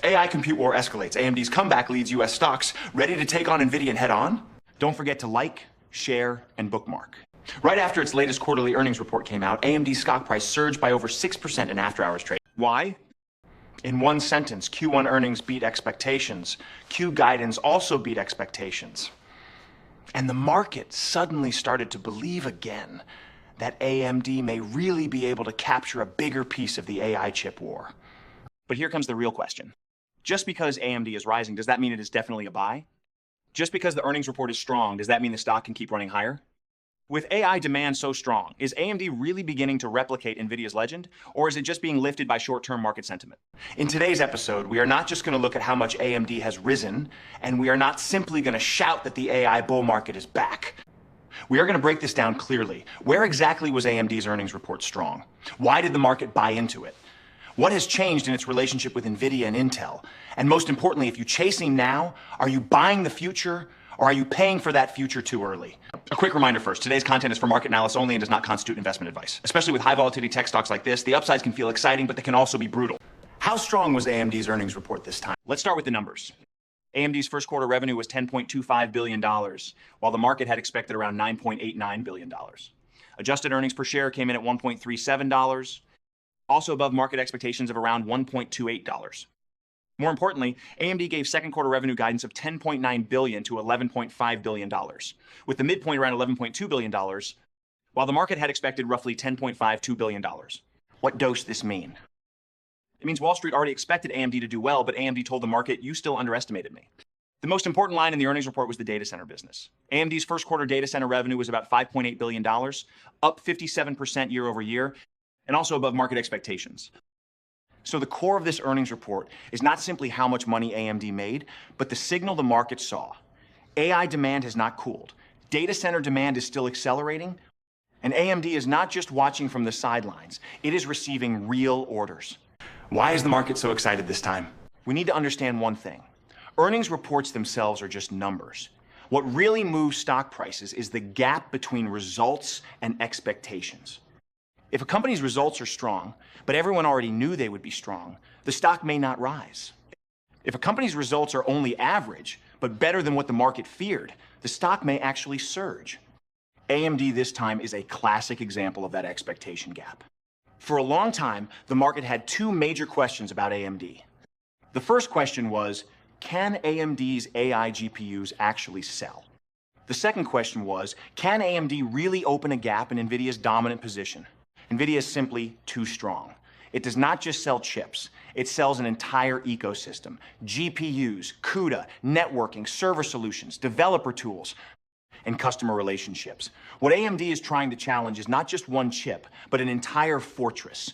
AI compute war escalates. AMD's comeback leads US stocks. Ready to take on NVIDIA and head on? Don't forget to like, share, and bookmark. Right after its latest quarterly earnings report came out, AMD's stock price surged by over 6% in after-hours trading. Why? In one sentence, Q1 earnings beat expectations. Q guidance also beat expectations. And the market suddenly started to believe again that AMD may really be able to capture a bigger piece of the AI chip war. But here comes the real question. Just because AMD is rising, does that mean it is definitely a buy? Just because the earnings report is strong, does that mean the stock can keep running higher? With AI demand so strong, is AMD really beginning to replicate NVIDIA's legend, or is it just being lifted by short-term market sentiment? In today's episode, we are not just going to look at how much AMD has risen, and we are not simply going to shout that the AI bull market is back. We are going to break this down clearly. Where exactly was AMD's earnings report strong? Why did the market buy into it? What has changed in its relationship with NVIDIA and Intel? And most importantly, if you're chasing now, are you buying the future, or are you paying for that future too early? A quick reminder first, today's content is for market analysis only and does not constitute investment advice. Especially with high volatility tech stocks like this, the upsides can feel exciting, but they can also be brutal. How strong was AMD's earnings report this time? Let's start with the numbers. AMD's first quarter revenue was $10.25 billion, while the market had expected around $9.89 billion. Adjusted earnings per share came in at $1.37, also above market expectations of around $1.28. More importantly, AMD gave second quarter revenue guidance of $10.9 billion to $11.5 billion, with the midpoint around $11.2 billion, while the market had expected roughly $10.52 billion. What does this mean? It means Wall Street already expected AMD to do well, but AMD told the market, you still underestimated me. The most important line in the earnings report was the data center business. AMD's first quarter data center revenue was about $5.8 billion, up 57% year over year, and also above market expectations. So the core of this earnings report is not simply how much money AMD made, but the signal the market saw. AI demand has not cooled. Data center demand is still accelerating, and AMD is not just watching from the sidelines, it is receiving real orders. Why is the market so excited this time? We need to understand one thing. Earnings reports themselves are just numbers. What really moves stock prices is the gap between results and expectations. If a company's results are strong, but everyone already knew they would be strong, the stock may not rise. If a company's results are only average, but better than what the market feared, the stock may actually surge. AMD this time is a classic example of that expectation gap. For a long time, the market had two major questions about AMD. The first question was, can AMD's AI GPUs actually sell? The second question was, can AMD really open a gap in NVIDIA's dominant position? NVIDIA is simply too strong. It does not just sell chips, it sells an entire ecosystem. GPUs, CUDA, networking, server solutions, developer tools, and customer relationships. What AMD is trying to challenge is not just one chip, but an entire fortress.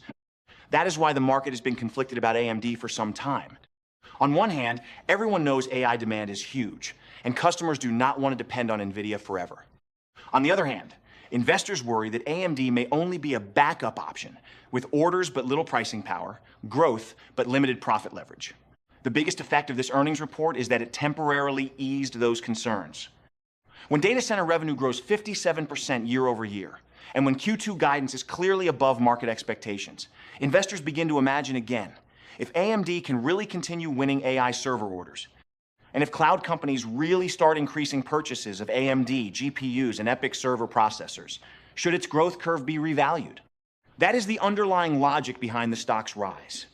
That is why the market has been conflicted about AMD for some time. On one hand, everyone knows AI demand is huge, and customers do not want to depend on NVIDIA forever. On the other hand, investors worry that AMD may only be a backup option, with orders but little pricing power, growth but limited profit leverage. The biggest effect of this earnings report is that it temporarily eased those concerns. When data center revenue grows 57% year over year, and when Q2 guidance is clearly above market expectations, investors begin to imagine again, if AMD can really continue winning AI server orders, and if cloud companies really start increasing purchases of AMD, GPUs, and EPYC server processors, should its growth curve be revalued? That is the underlying logic behind the stock's rise.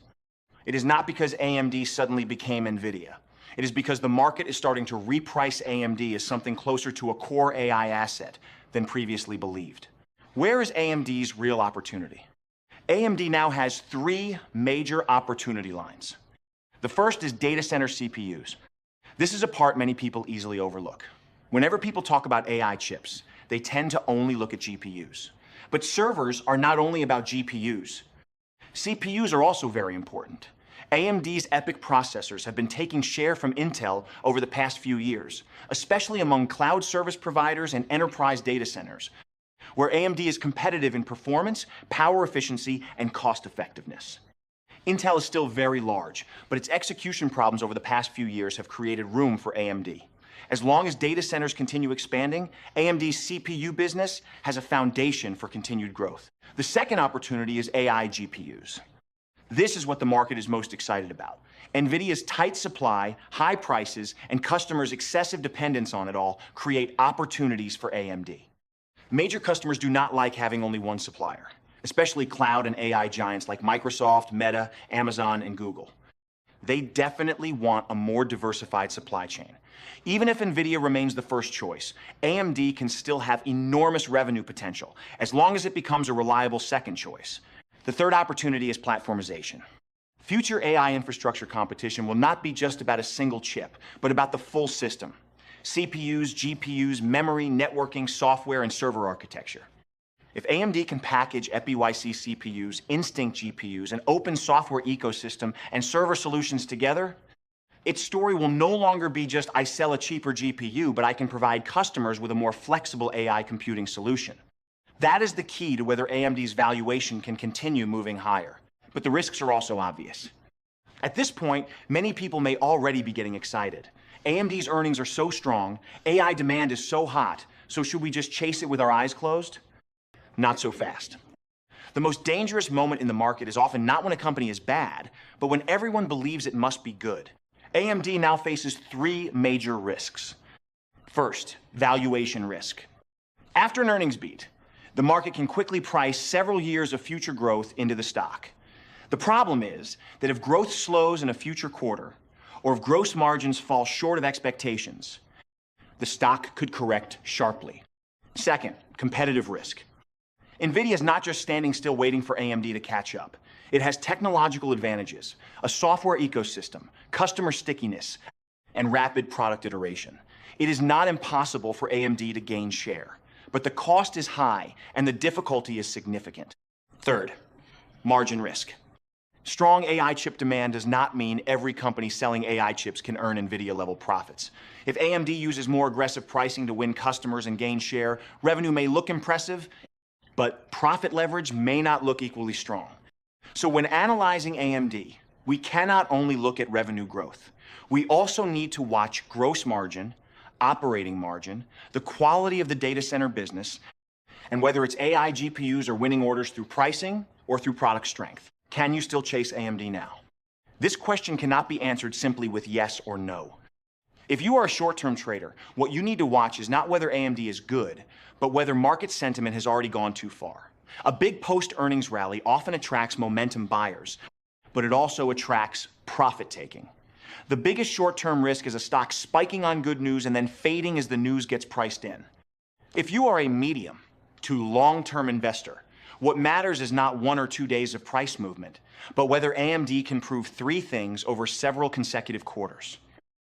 It is not because AMD suddenly became NVIDIA. It is because the market is starting to reprice AMD as something closer to a core AI asset than previously believed. Where is AMD's real opportunity? AMD now has three major opportunity lines. The first is data center CPUs. This is a part many people easily overlook. Whenever people talk about AI chips, they tend to only look at GPUs. But servers are not only about GPUs. CPUs are also very important. AMD's EPYC processors have been taking share from Intel over the past few years, especially among cloud service providers and enterprise data centers, where AMD is competitive in performance, power efficiency, and cost effectiveness. Intel is still very large, but its execution problems over the past few years have created room for AMD. As long as data centers continue expanding, AMD's CPU business has a foundation for continued growth. The second opportunity is AI GPUs. This is what the market is most excited about. NVIDIA's tight supply, high prices, and customers' excessive dependence on it all create opportunities for AMD. Major customers do not like having only one supplier, especially cloud and AI giants like Microsoft, Meta, Amazon, and Google. They definitely want a more diversified supply chain. Even if NVIDIA remains the first choice, AMD can still have enormous revenue potential as long as it becomes a reliable second choice. The third opportunity is platformization. Future AI infrastructure competition will not be just about a single chip, but about the full system. CPUs, GPUs, memory, networking, software, and server architecture. If AMD can package EPYC CPUs, Instinct GPUs, an open software ecosystem, and server solutions together, its story will no longer be just I sell a cheaper GPU, but I can provide customers with a more flexible AI computing solution. That is the key to whether AMD's valuation can continue moving higher. But the risks are also obvious. At this point, many people may already be getting excited. AMD's earnings are so strong, AI demand is so hot, so should we just chase it with our eyes closed? Not so fast. The most dangerous moment in the market is often not when a company is bad, but when everyone believes it must be good. AMD now faces three major risks. First, valuation risk. After an earnings beat, the market can quickly price several years of future growth into the stock. The problem is that if growth slows in a future quarter, or if gross margins fall short of expectations, the stock could correct sharply. Second, competitive risk. NVIDIA is not just standing still waiting for AMD to catch up. It has technological advantages, a software ecosystem, customer stickiness, and rapid product iteration. It is not impossible for AMD to gain share, but the cost is high and the difficulty is significant. Third, margin risk. Strong AI chip demand does not mean every company selling AI chips can earn NVIDIA-level profits. If AMD uses more aggressive pricing to win customers and gain share, revenue may look impressive, but profit leverage may not look equally strong. So when analyzing AMD, we cannot only look at revenue growth. We also need to watch gross margin, operating margin, the quality of the data center business, and whether its AI GPUs are winning orders through pricing or through product strength. Can you still chase AMD now? This question cannot be answered simply with yes or no. If you are a short-term trader, what you need to watch is not whether AMD is good, but whether market sentiment has already gone too far. A big post-earnings rally often attracts momentum buyers, but it also attracts profit-taking. The biggest short-term risk is a stock spiking on good news and then fading as the news gets priced in. If you are a medium to long-term investor, what matters is not 1 or 2 days of price movement, but whether AMD can prove three things over several consecutive quarters.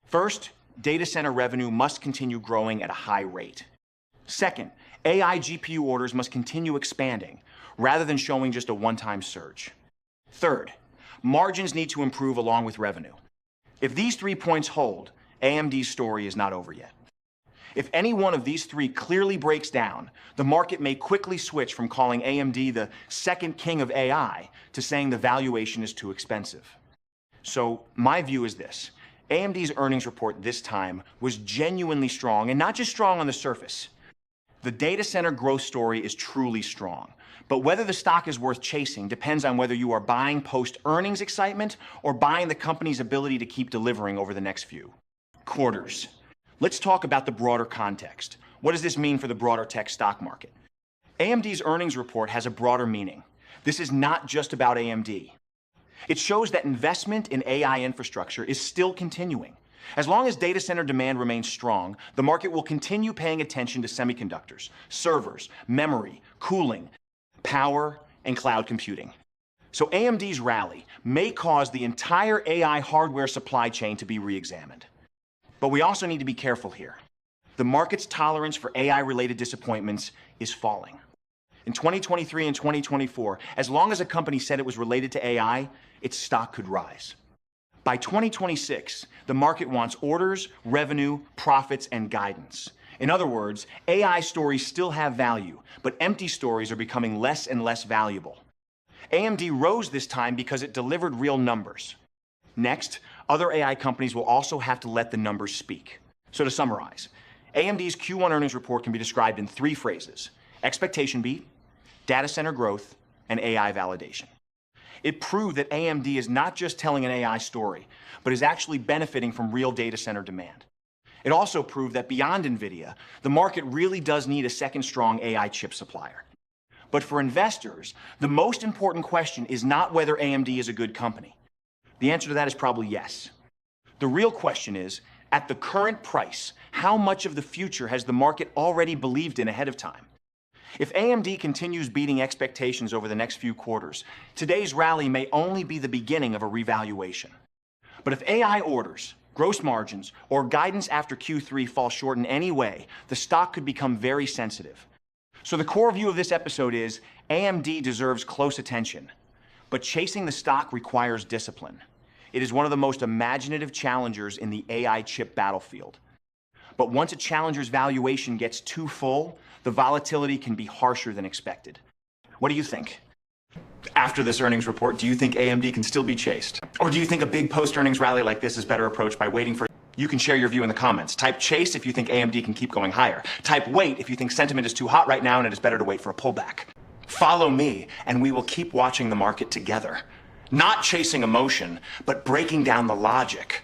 First, data center revenue must continue growing at a high rate. Second, AI GPU orders must continue expanding, rather than showing just a one-time surge. Third, margins need to improve along with revenue. If these 3 points hold, AMD's story is not over yet. If any one of these three clearly breaks down, the market may quickly switch from calling AMD the second king of AI to saying the valuation is too expensive. So my view is this. AMD's earnings report this time was genuinely strong, and not just strong on the surface. The data center growth story is truly strong, but whether the stock is worth chasing depends on whether you are buying post-earnings excitement or buying the company's ability to keep delivering over the next few quarters. Let's talk about the broader context. What does this mean for the broader tech stock market? AMD's earnings report has a broader meaning. This is not just about AMD. It shows that investment in AI infrastructure is still continuing. As long as data center demand remains strong, the market will continue paying attention to semiconductors, servers, memory, cooling, power, and cloud computing. So AMD's rally may cause the entire AI hardware supply chain to be re-examined. But we also need to be careful here. The market's tolerance for AI-related disappointments is falling. In 2023 and 2024, as long as a company said it was related to AI, its stock could rise. By 2026, the market wants orders, revenue, profits, and guidance. In other words, AI stories still have value, but empty stories are becoming less and less valuable. AMD rose this time because it delivered real numbers. Next, other AI companies will also have to let the numbers speak. So to summarize, AMD's Q1 earnings report can be described in 3 phrases: expectation beat, data center growth, and AI validation. It proved that AMD is not just telling an AI story, but is actually benefiting from real data center demand. It also proved that beyond NVIDIA, the market really does need a second strong AI chip supplier. But for investors, the most important question is not whether AMD is a good company. The answer to that is probably yes. The real question is, at the current price, how much of the future has the market already believed in ahead of time? If AMD continues beating expectations over the next few quarters, today's rally may only be the beginning of a revaluation. But if AI orders, gross margins, or guidance after Q3 fall short in any way, the stock could become very sensitive. So the core view of this episode is AMD deserves close attention, but chasing the stock requires discipline. It is one of the most imaginative challengers in the AI chip battlefield. But once a challenger's valuation gets too full, the volatility can be harsher than expected. What do you think? After this earnings report, do you think AMD can still be chased? Or do you think a big post-earnings rally like this is better approached by waiting for... You can share your view in the comments. Type chase if you think AMD can keep going higher. Type wait if you think sentiment is too hot right now and it is better to wait for a pullback. Follow me, and we will keep watching the market together. Not chasing emotion, but breaking down the logic.